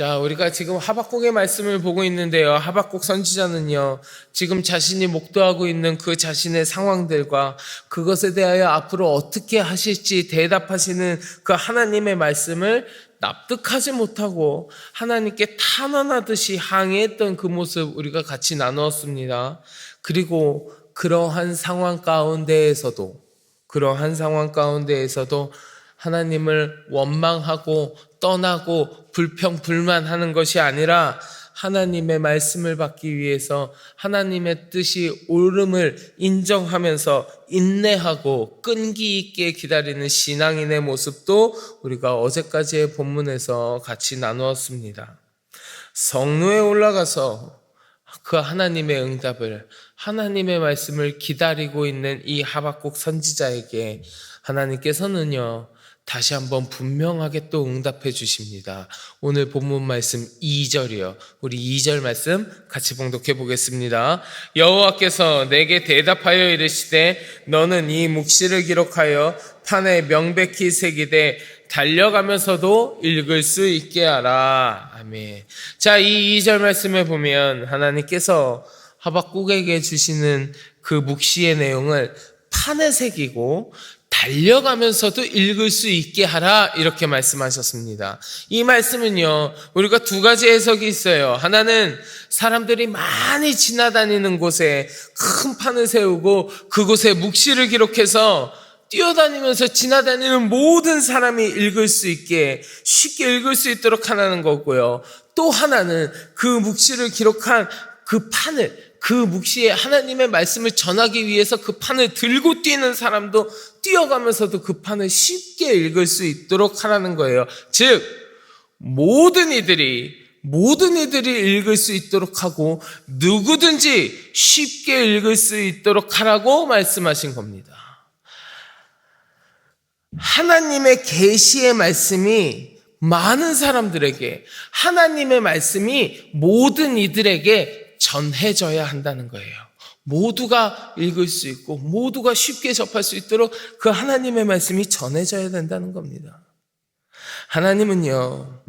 자, 우리가 지금 하박국의 말씀을 보고 있는데요. 하박국 선지자는요, 지금 자신이 목도하고 있는 그 자신의 상황들과 그것에 대하여 앞으로 어떻게 하실지 대답하시는 그 하나님의 말씀을 납득하지 못하고 하나님께 탄원하듯이 항의했던 그 모습 우리가 같이 나누었습니다. 그리고 그러한 상황 가운데에서도 하나님을 원망하고 떠나고 불평불만하는 것이 아니라 하나님의 말씀을 받기 위해서 하나님의 뜻이 옳음을 인정하면서 인내하고 끈기 있게 기다리는 신앙인의 모습도 우리가 어제까지의 본문에서 같이 나누었습니다. 성루에 올라가서 그 하나님의 응답을, 하나님의 말씀을 기다리고 있는 이 하박국 선지자에게 하나님께서는요, 다시 한번 분명하게 또 응답해 주십니다. 오늘 본문 말씀 2절이요. 우리 2절 말씀 같이 봉독해 보겠습니다. 여호와께서 내게 대답하여 이르시되 너는 이 묵시를 기록하여 판에 명백히 새기되 달려가면서도 읽을 수 있게 하라. 아멘. 자, 이 2절 말씀에 보면 하나님께서 하박국에게 주시는 그 묵시의 내용을 판에 새기고 달려가면서도 읽을 수 있게 하라, 이렇게 말씀하셨습니다. 이 말씀은요, 우리가 두 가지 해석이 있어요. 하나는 사람들이 많이 지나다니는 곳에 큰 판을 세우고 그곳에 묵시를 기록해서 뛰어다니면서 지나다니는 모든 사람이 읽을 수 있게, 쉽게 읽을 수 있도록 하라는 거고요. 또 하나는 그 묵시를 기록한 그 판을, 그 묵시에 하나님의 말씀을 전하기 위해서 그 판을 들고 뛰는 사람도 뛰어가면서도 그 판을 쉽게 읽을 수 있도록 하라는 거예요. 즉, 모든 이들이 읽을 수 있도록 하고 누구든지 쉽게 읽을 수 있도록 하라고 말씀하신 겁니다. 하나님의 계시의 말씀이 많은 사람들에게, 하나님의 말씀이 모든 이들에게 전해져야 한다는 거예요. 모두가 읽을 수 있고 모두가 쉽게 접할 수 있도록 그 하나님의 말씀이 전해져야 된다는 겁니다. 하나님은요,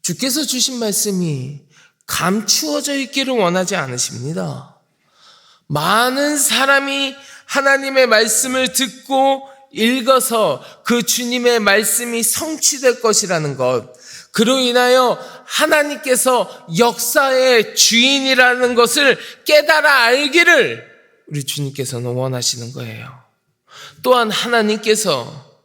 주께서 주신 말씀이 감추어져 있기를 원하지 않으십니다. 많은 사람이 하나님의 말씀을 듣고 읽어서 그 주님의 말씀이 성취될 것이라는 것, 그로 인하여 하나님께서 역사의 주인이라는 것을 깨달아 알기를 우리 주님께서는 원하시는 거예요. 또한 하나님께서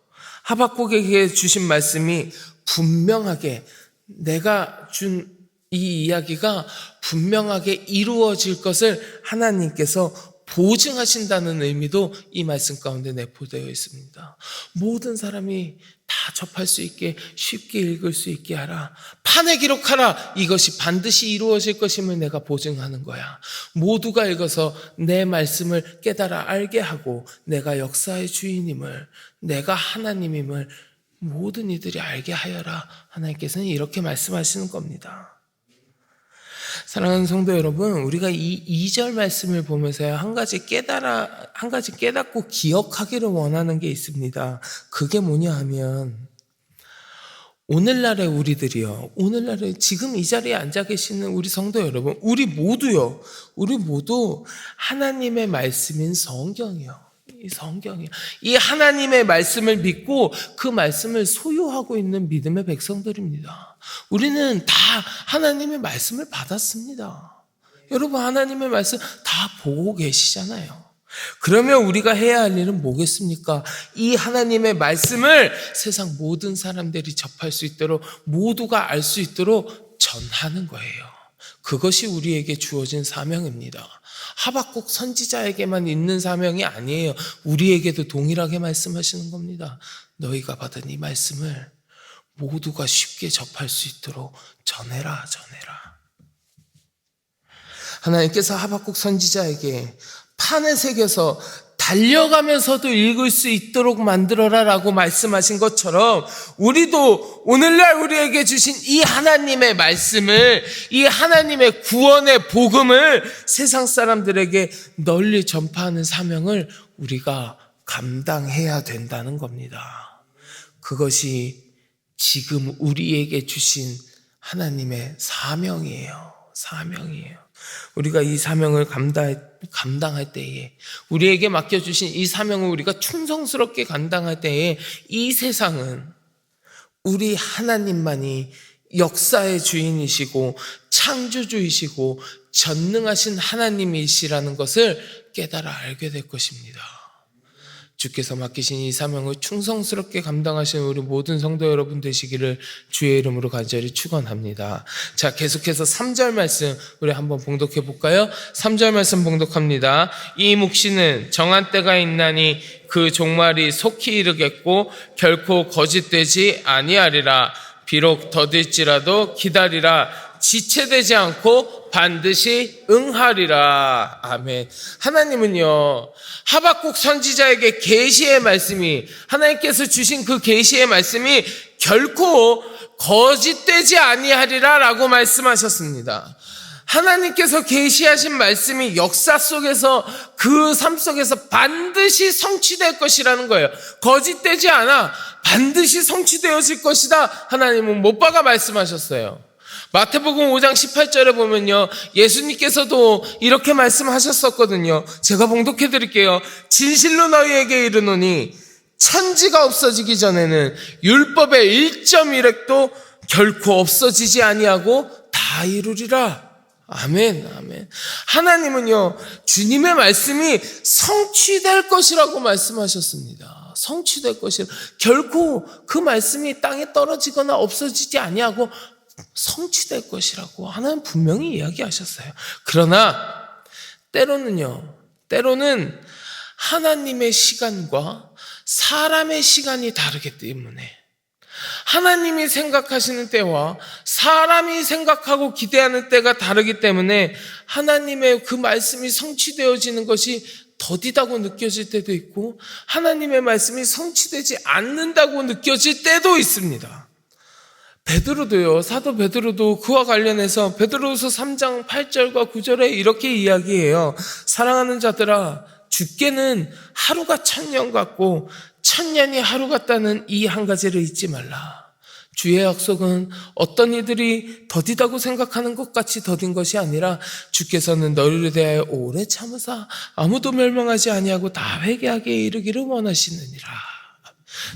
하박국에게 주신 말씀이 분명하게, 내가 준 이 이야기가 분명하게 이루어질 것을 하나님께서 보증하신다는 의미도 이 말씀 가운데 내포되어 있습니다. 모든 사람이 다 접할 수 있게, 쉽게 읽을 수 있게 하라. 판에 기록하라. 이것이 반드시 이루어질 것임을 내가 보증하는 거야. 모두가 읽어서 내 말씀을 깨달아 알게 하고 내가 역사의 주인임을, 내가 하나님임을 모든 이들이 알게 하여라. 하나님께서는 이렇게 말씀하시는 겁니다. 사랑하는 성도 여러분, 우리가 이 2절 말씀을 보면서 한 가지 깨닫고 기억하기를 원하는 게 있습니다. 그게 뭐냐 하면, 오늘날의 우리들이요, 오늘날에 지금 이 자리에 앉아 계시는 우리 성도 여러분, 우리 모두 하나님의 말씀인 성경이요. 이 하나님의 말씀을 믿고 그 말씀을 소유하고 있는 믿음의 백성들입니다. 우리는 다 하나님의 말씀을 받았습니다. 여러분, 하나님의 말씀 다 보고 계시잖아요. 그러면 우리가 해야 할 일은 뭐겠습니까? 이 하나님의 말씀을 세상 모든 사람들이 접할 수 있도록, 모두가 알 수 있도록 전하는 거예요. 그것이 우리에게 주어진 사명입니다. 하박국 선지자에게만 있는 사명이 아니에요. 우리에게도 동일하게 말씀하시는 겁니다. 너희가 받은 이 말씀을 모두가 쉽게 접할 수 있도록 전해라. 하나님께서 하박국 선지자에게 판에 새겨서 달려가면서도 읽을 수 있도록 만들어라라고 말씀하신 것처럼, 우리도 오늘날 우리에게 주신 이 하나님의 말씀을, 이 하나님의 구원의 복음을 세상 사람들에게 널리 전파하는 사명을 우리가 감당해야 된다는 겁니다. 그것이 지금 우리에게 주신 하나님의 사명이에요. 사명이에요. 우리가 이 사명을 감당할 때에, 우리에게 맡겨주신 이 사명을 우리가 충성스럽게 감당할 때에 이 세상은 우리 하나님만이 역사의 주인이시고 창조주이시고 전능하신 하나님이시라는 것을 깨달아 알게 될 것입니다. 주께서 맡기신 이 사명을 충성스럽게 감당하시는 우리 모든 성도 여러분 되시기를 주의 이름으로 간절히 축원합니다. 자, 계속해서 3절 말씀 우리 한번 봉독해 볼까요? 3절 말씀 봉독합니다. 이 묵시는 정한 때가 있나니 그 종말이 속히 이르겠고 결코 거짓되지 아니하리라. 비록 더딜지라도 기다리라. 지체되지 않고 반드시 응하리라. 아멘. 하나님은요, 하박국 선지자에게 계시의 말씀이, 하나님께서 주신 그 계시의 말씀이 결코 거짓되지 아니하리라 라고 말씀하셨습니다. 하나님께서 계시하신 말씀이 역사 속에서, 그 삶 속에서 반드시 성취될 것이라는 거예요. 거짓되지 않아. 반드시 성취되어질 것이다. 하나님은 못 박아 말씀하셨어요. 마태복음 5장 18절에 보면요, 예수님께서도 이렇게 말씀하셨었거든요. 제가 봉독해 드릴게요. 진실로 너희에게 이르노니 천지가 없어지기 전에는 율법의 1.1획도 결코 없어지지 아니하고 다 이루리라. 아멘, 아멘. 하나님은요, 주님의 말씀이 성취될 것이라고 말씀하셨습니다. 성취될 것이라. 결코 그 말씀이 땅에 떨어지거나 없어지지 아니하고 성취될 것이라고 하나님 분명히 이야기하셨어요. 그러나 때로는 하나님의 시간과 사람의 시간이 다르기 때문에, 하나님이 생각하시는 때와 사람이 생각하고 기대하는 때가 다르기 때문에 하나님의 그 말씀이 성취되어지는 것이 더디다고 느껴질 때도 있고, 하나님의 말씀이 성취되지 않는다고 느껴질 때도 있습니다. 베드로도요, 사도 베드로도 그와 관련해서 베드로후서 3장 8절과 9절에 이렇게 이야기해요. 사랑하는 자들아, 주께는 하루가 1000년 같고 1000년이 하루 같다는 이 한 가지를 잊지 말라. 주의 약속은 어떤 이들이 더디다고 생각하는 것 같이 더딘 것이 아니라 주께서는 너희를 대하여 오래 참으사 아무도 멸망하지 아니하고 다 회개하게 이르기를 원하시느니라.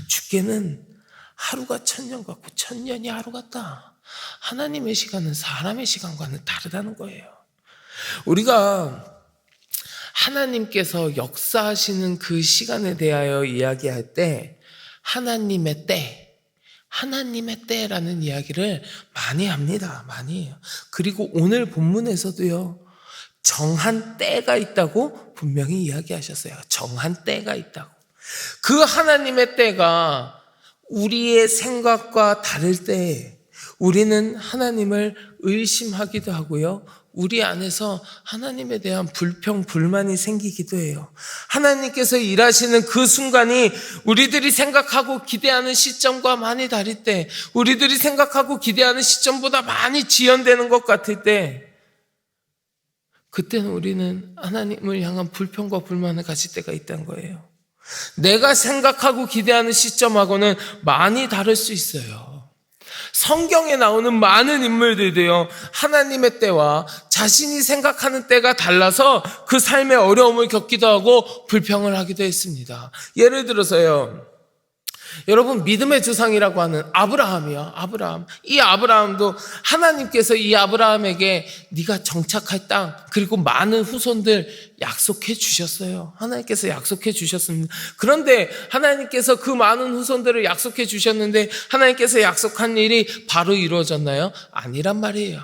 주께는 하루가 1000년 같고 1000년이 하루 같다. 하나님의 시간은 사람의 시간과는 다르다는 거예요. 우리가 하나님께서 역사하시는 그 시간에 대하여 이야기할 때 하나님의 때라는 이야기를 많이 합니다. 많이 해요. 그리고 오늘 본문에서도요, 정한 때가 있다고 분명히 이야기하셨어요. 정한 때가 있다고. 그 하나님의 때가 우리의 생각과 다를 때 우리는 하나님을 의심하기도 하고요, 우리 안에서 하나님에 대한 불평, 불만이 생기기도 해요. 하나님께서 일하시는 그 순간이 우리들이 생각하고 기대하는 시점과 많이 다를 때, 우리들이 생각하고 기대하는 시점보다 많이 지연되는 것 같을 때, 그때는 우리는 하나님을 향한 불평과 불만을 가질 때가 있다는 거예요. 내가 생각하고 기대하는 시점하고는 많이 다를 수 있어요. 성경에 나오는 많은 인물들도요, 하나님의 때와 자신이 생각하는 때가 달라서 그 삶의 어려움을 겪기도 하고 불평을 하기도 했습니다. 예를 들어서요, 여러분, 믿음의 조상이라고 하는 아브라함이요. 이 아브라함도 하나님께서 이 아브라함에게 네가 정착할 땅, 그리고 많은 후손들 약속해 주셨어요. 하나님께서 약속해 주셨습니다. 그런데 하나님께서 그 많은 후손들을 약속해 주셨는데 하나님께서 약속한 일이 바로 이루어졌나요? 아니란 말이에요.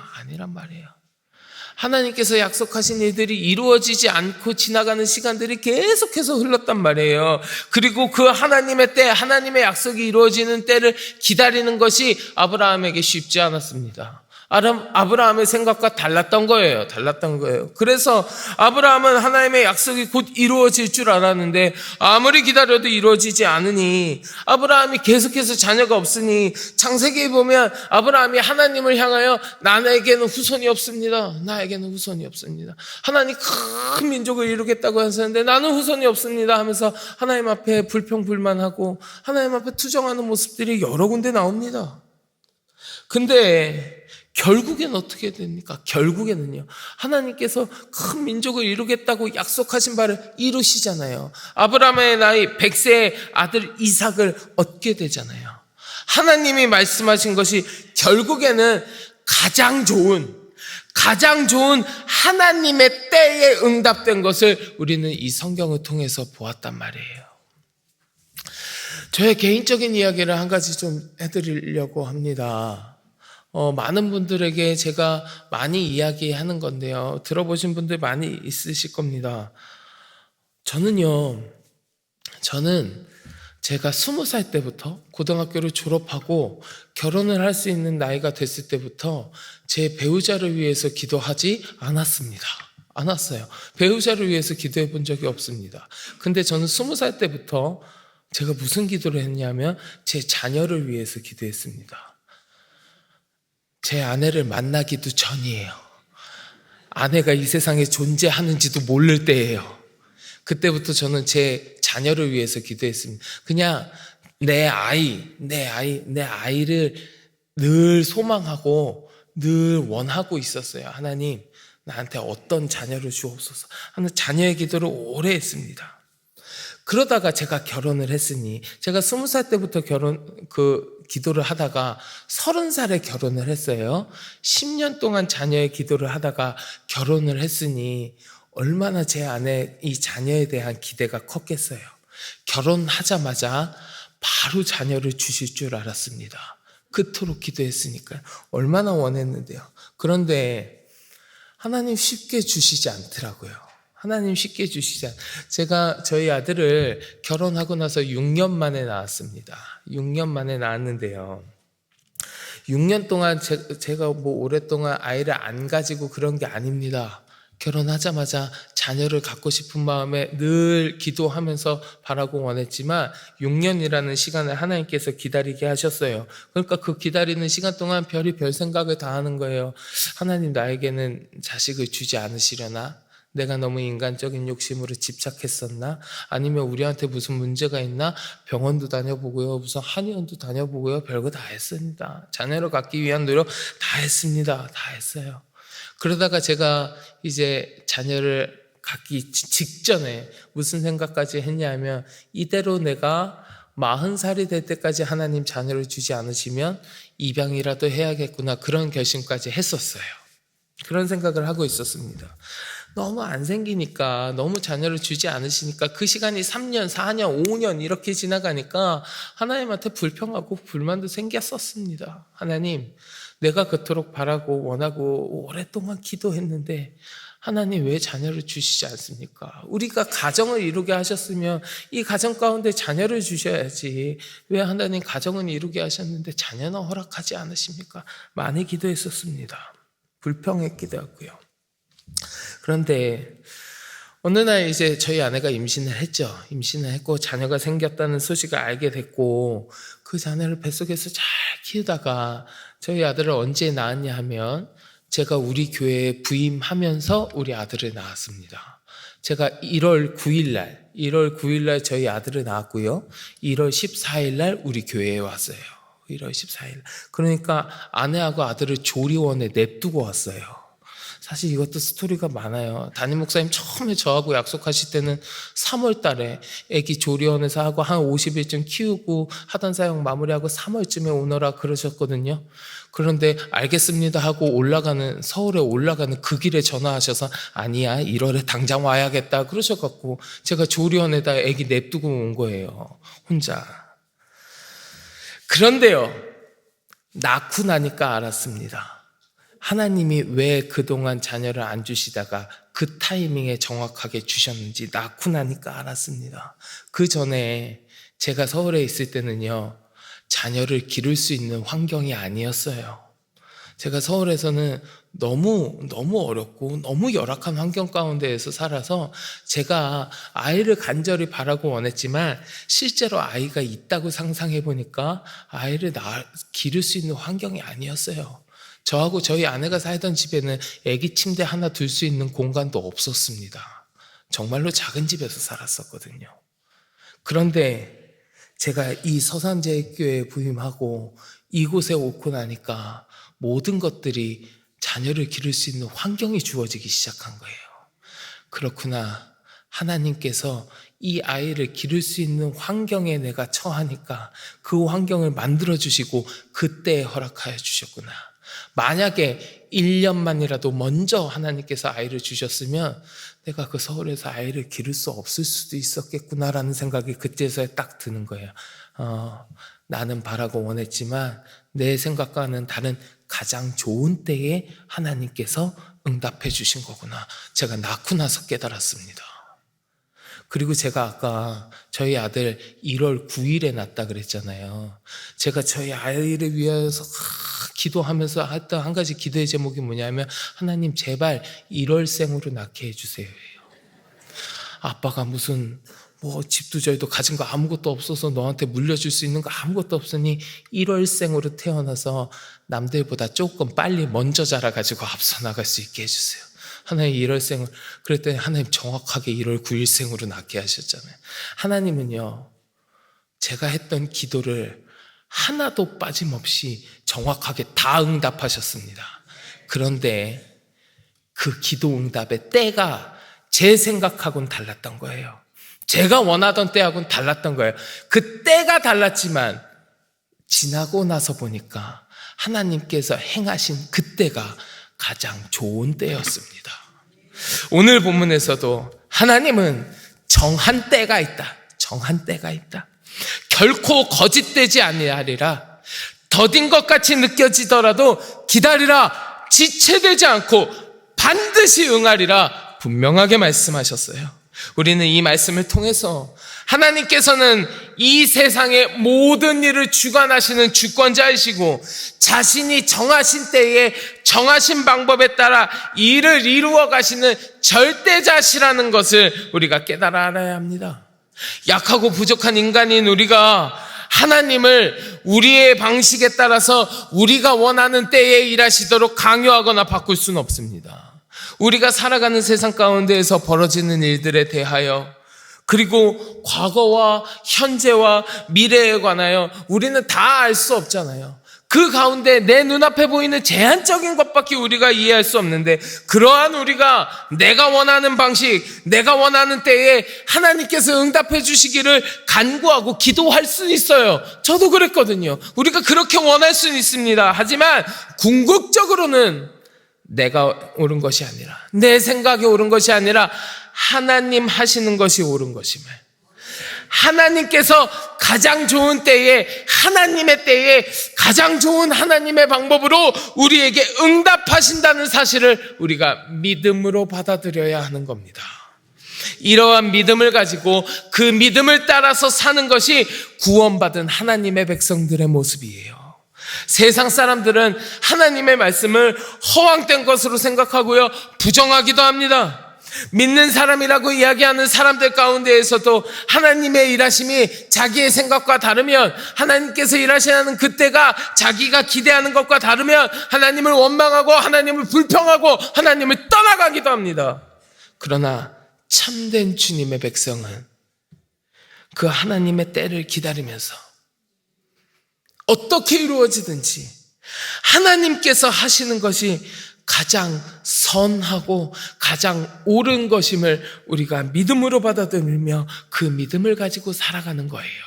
하나님께서 약속하신 일들이 이루어지지 않고 지나가는 시간들이 계속해서 흘렀단 말이에요. 그리고 그 하나님의 때, 하나님의 약속이 이루어지는 때를 기다리는 것이 아브라함에게 쉽지 않았습니다. 아브라함의 생각과 달랐던 거예요. 그래서 아브라함은 하나님의 약속이 곧 이루어질 줄 알았는데 아무리 기다려도 이루어지지 않으니, 아브라함이 계속해서 자녀가 없으니, 창세기에 보면 아브라함이 하나님을 향하여 나에게는 후손이 없습니다. 하나님 큰 민족을 이루겠다고 하셨는데 나는 후손이 없습니다 하면서 하나님 앞에 불평불만하고 하나님 앞에 투정하는 모습들이 여러 군데 나옵니다. 근데 결국엔 어떻게 됩니까? 결국에는요, 하나님께서 큰 민족을 이루겠다고 약속하신 바를 이루시잖아요. 아브라함의 나이 100세의 아들 이삭을 얻게 되잖아요. 하나님이 말씀하신 것이 결국에는 가장 좋은 하나님의 때에 응답된 것을 우리는 이 성경을 통해서 보았단 말이에요. 저의 개인적인 이야기를 한 가지 좀 해드리려고 합니다. 많은 분들에게 제가 많이 이야기하는 건데요. 들어보신 분들 많이 있으실 겁니다. 저는 제가 20살 때부터 고등학교를 졸업하고 결혼을 할 수 있는 나이가 됐을 때부터 제 배우자를 위해서 기도하지 않았어요. 배우자를 위해서 기도해 본 적이 없습니다. 근데 저는 20살 때부터 제가 무슨 기도를 했냐면 제 자녀를 위해서 기도했습니다. 제 아내를 만나기도 전이에요. 아내가 이 세상에 존재하는지도 모를 때예요. 그때부터 저는 제 자녀를 위해서 기도했습니다. 그냥 내 아이를 늘 소망하고 늘 원하고 있었어요. 하나님, 나한테 어떤 자녀를 주옵소서 하는 자녀의 기도를 오래 했습니다. 그러다가 제가 결혼을 했으니, 제가 20살 때부터 기도를 하다가 30살에 결혼을 했어요. 10년 동안 자녀의 기도를 하다가 결혼을 했으니 얼마나 제 안에 이 자녀에 대한 기대가 컸겠어요. 결혼하자마자 바로 자녀를 주실 줄 알았습니다. 그토록 기도했으니까요. 얼마나 원했는데요. 그런데 하나님 쉽게 주시지 않더라고요. 제가 저희 아들을 결혼하고 나서 6년 만에 낳았습니다. 6년 만에 낳았는데요. 6년 동안 제가 오랫동안 아이를 안 가지고 그런 게 아닙니다. 결혼하자마자 자녀를 갖고 싶은 마음에 늘 기도하면서 바라고 원했지만 6년이라는 시간을 하나님께서 기다리게 하셨어요. 그러니까 그 기다리는 시간 동안 별이 별 생각을 다 하는 거예요. 하나님, 나에게는 자식을 주지 않으시려나? 내가 너무 인간적인 욕심으로 집착했었나? 아니면 우리한테 무슨 문제가 있나? 병원도 다녀보고요. 무슨 한의원도 다녀보고요. 별거 다 했습니다. 자녀를 갖기 위한 노력 다 했습니다. 다 했어요. 그러다가 제가 이제 자녀를 갖기 직전에 무슨 생각까지 했냐면, 이대로 내가 40살이 될 때까지 하나님 자녀를 주지 않으시면 입양이라도 해야겠구나, 그런 결심까지 했었어요. 그런 생각을 하고 있었습니다. 너무 안 생기니까, 너무 자녀를 주지 않으시니까 그 시간이 3년, 4년, 5년 이렇게 지나가니까 하나님한테 불평하고 불만도 생겼었습니다. 하나님, 내가 그토록 바라고 원하고 오랫동안 기도했는데 하나님 왜 자녀를 주시지 않습니까? 우리가 가정을 이루게 하셨으면 이 가정 가운데 자녀를 주셔야지, 왜 하나님 가정은 이루게 하셨는데 자녀는 허락하지 않으십니까? 많이 기도했었습니다. 불평했기도 하고요. 그런데 어느 날 이제 저희 아내가 임신을 했고 자녀가 생겼다는 소식을 알게 됐고, 그 자녀를 뱃속에서 잘 키우다가 저희 아들을 언제 낳았냐 하면 제가 우리 교회에 부임하면서 우리 아들을 낳았습니다. 제가 1월 9일 날 저희 아들을 낳았고요. 1월 14일 날 우리 교회에 왔어요. 1월 14일. 그러니까 아내하고 아들을 조리원에 냅두고 왔어요. 사실 이것도 스토리가 많아요. 담임 목사님 처음에 저하고 약속하실 때는 3월 달에 애기 조리원에서 하고 한 50일쯤 키우고 하던 사역 마무리하고 3월쯤에 오너라 그러셨거든요. 그런데 알겠습니다 하고 서울에 올라가는 그 길에 전화하셔서 아니야, 1월에 당장 와야겠다 그러셔갖고 제가 조리원에다 애기 냅두고 온 거예요. 혼자. 그런데요, 낳고 나니까 알았습니다. 하나님이 왜 그동안 자녀를 안 주시다가 그 타이밍에 정확하게 주셨는지 낳고 나니까 알았습니다. 그 전에 제가 서울에 있을 때는요, 자녀를 기를 수 있는 환경이 아니었어요. 제가 서울에서는 너무 어렵고 너무 열악한 환경 가운데에서 살아서 제가 아이를 간절히 바라고 원했지만 실제로 아이가 있다고 상상해 보니까 아이를 기를 수 있는 환경이 아니었어요. 저하고 저희 아내가 살던 집에는 아기 침대 하나 둘 수 있는 공간도 없었습니다. 정말로 작은 집에서 살았었거든요. 그런데 제가 이 서산제일교회에 부임하고 이곳에 오고 나니까 모든 것들이 자녀를 기를 수 있는 환경이 주어지기 시작한 거예요. 그렇구나. 하나님께서 이 아이를 기를 수 있는 환경에 내가 처하니까 그 환경을 만들어주시고 그때에 허락하여 주셨구나. 만약에 1년만이라도 먼저 하나님께서 아이를 주셨으면 내가 그 서울에서 아이를 기를 수 없을 수도 있었겠구나라는 생각이 그때서야 딱 드는 거예요. 나는 바라고 원했지만 내 생각과는 다른 가장 좋은 때에 하나님께서 응답해 주신 거구나. 제가 낳고 나서 깨달았습니다. 그리고 제가 아까 저희 아들 1월 9일에 낳았다 그랬잖아요. 제가 저희 아이를 위해서 기도하면서 했던 한 가지 기도의 제목이 뭐냐면 하나님 제발 1월생으로 낳게 해주세요. 아빠가 무슨 집도 저희도 가진 거 아무것도 없어서 너한테 물려줄 수 있는 거 아무것도 없으니 1월생으로 태어나서 남들보다 조금 빨리 먼저 자라가지고 앞서 나갈 수 있게 해주세요. 하나님 1월생을 그랬더니 하나님 정확하게 1월 9일생으로 낳게 하셨잖아요. 하나님은요 제가 했던 기도를 하나도 빠짐없이 정확하게 다 응답하셨습니다. 그런데 그 기도 응답의 때가 제 생각하고는 달랐던 거예요. 제가 원하던 때하고는 달랐던 거예요. 그 때가 달랐지만 지나고 나서 보니까 하나님께서 행하신 그때가 가장 좋은 때였습니다. 오늘 본문에서도 하나님은 정한 때가 있다. 정한 때가 있다. 결코 거짓되지 아니하리라. 더딘 것 같이 느껴지더라도 기다리라. 지체되지 않고 반드시 응하리라. 분명하게 말씀하셨어요. 우리는 이 말씀을 통해서 하나님께서는 이 세상의 모든 일을 주관하시는 주권자이시고 자신이 정하신 때에 정하신 방법에 따라 일을 이루어 가시는 절대자시라는 것을 우리가 깨달아 알아야 합니다. 약하고 부족한 인간인 우리가 하나님을 우리의 방식에 따라서 우리가 원하는 때에 일하시도록 강요하거나 바꿀 수는 없습니다. 우리가 살아가는 세상 가운데에서 벌어지는 일들에 대하여 그리고 과거와 현재와 미래에 관하여 우리는 다 알 수 없잖아요. 그 가운데 내 눈앞에 보이는 제한적인 것밖에 우리가 이해할 수 없는데 그러한 우리가 내가 원하는 방식, 내가 원하는 때에 하나님께서 응답해 주시기를 간구하고 기도할 수는 있어요. 저도 그랬거든요. 우리가 그렇게 원할 수는 있습니다. 하지만 궁극적으로는 내가 옳은 것이 아니라 내 생각이 옳은 것이 아니라 하나님 하시는 것이 옳은 것임을, 하나님께서 가장 좋은 때에 하나님의 때에 가장 좋은 하나님의 방법으로 우리에게 응답하신다는 사실을 우리가 믿음으로 받아들여야 하는 겁니다. 이러한 믿음을 가지고 그 믿음을 따라서 사는 것이 구원받은 하나님의 백성들의 모습이에요. 세상 사람들은 하나님의 말씀을 허황된 것으로 생각하고요, 부정하기도 합니다. 믿는 사람이라고 이야기하는 사람들 가운데에서도 하나님의 일하심이 자기의 생각과 다르면, 하나님께서 일하시는 그때가 자기가 기대하는 것과 다르면 하나님을 원망하고 하나님을 불평하고 하나님을 떠나가기도 합니다. 그러나 참된 주님의 백성은 그 하나님의 때를 기다리면서 어떻게 이루어지든지 하나님께서 하시는 것이 가장 선하고 가장 옳은 것임을 우리가 믿음으로 받아들이며 그 믿음을 가지고 살아가는 거예요.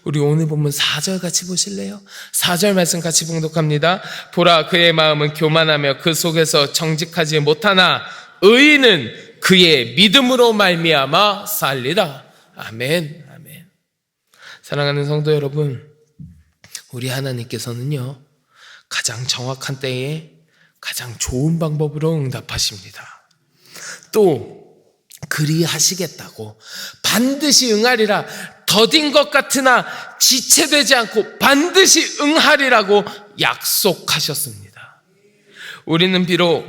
우리 오늘 본문 4절 같이 보실래요? 4절 말씀 같이 봉독합니다. 보라, 그의 마음은 교만하며 그 속에서 정직하지 못하나 의인은 그의 믿음으로 말미암아 살리라. 아멘, 아멘. 사랑하는 성도 여러분, 우리 하나님께서는요, 가장 정확한 때에 가장 좋은 방법으로 응답하십니다. 또 그리하시겠다고 반드시 응하리라, 더딘 것 같으나 지체되지 않고 반드시 응하리라고 약속하셨습니다. 우리는 비록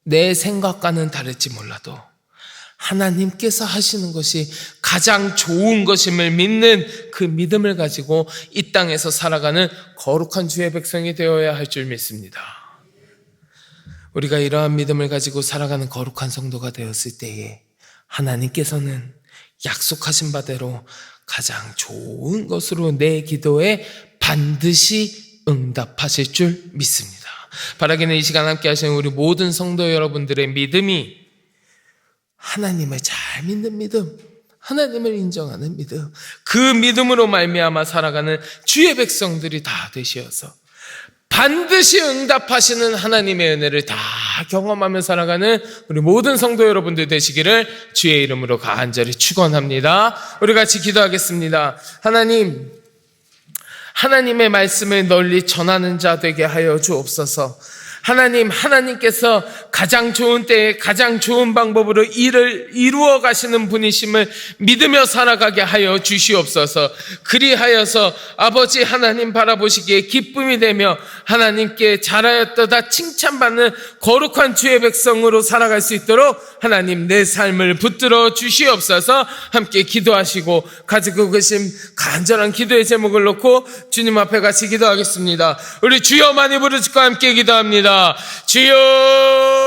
내 생각과는 다를지 몰라도 하나님께서 하시는 것이 가장 좋은 것임을 믿는 그 믿음을 가지고 이 땅에서 살아가는 거룩한 주의 백성이 되어야 할 줄 믿습니다. 우리가 이러한 믿음을 가지고 살아가는 거룩한 성도가 되었을 때에 하나님께서는 약속하신 바대로 가장 좋은 것으로 내 기도에 반드시 응답하실 줄 믿습니다. 바라기는 이 시간 함께 하시는 우리 모든 성도 여러분들의 믿음이 하나님을 잘 믿는 믿음, 하나님을 인정하는 믿음, 그 믿음으로 말미암아 살아가는 주의 백성들이 다 되시어서 반드시 응답하시는 하나님의 은혜를 다 경험하며 살아가는 우리 모든 성도 여러분들 되시기를 주의 이름으로 간절히 축원합니다. 우리 같이 기도하겠습니다. 하나님, 하나님의 말씀을 널리 전하는 자 되게 하여 주옵소서. 하나님, 하나님께서 가장 좋은 때에 가장 좋은 방법으로 일을 이루어 가시는 분이심을 믿으며 살아가게 하여 주시옵소서. 그리하여서 아버지 하나님 바라보시기에 기쁨이 되며 하나님께 잘하였도다 칭찬받는 거룩한 주의 백성으로 살아갈 수 있도록 하나님 내 삶을 붙들어 주시옵소서. 함께 기도하시고 가지고 계신 간절한 기도의 제목을 놓고 주님 앞에 같이 기도하겠습니다. 우리 주여 많이 부르짖고 함께 기도합니다. 주여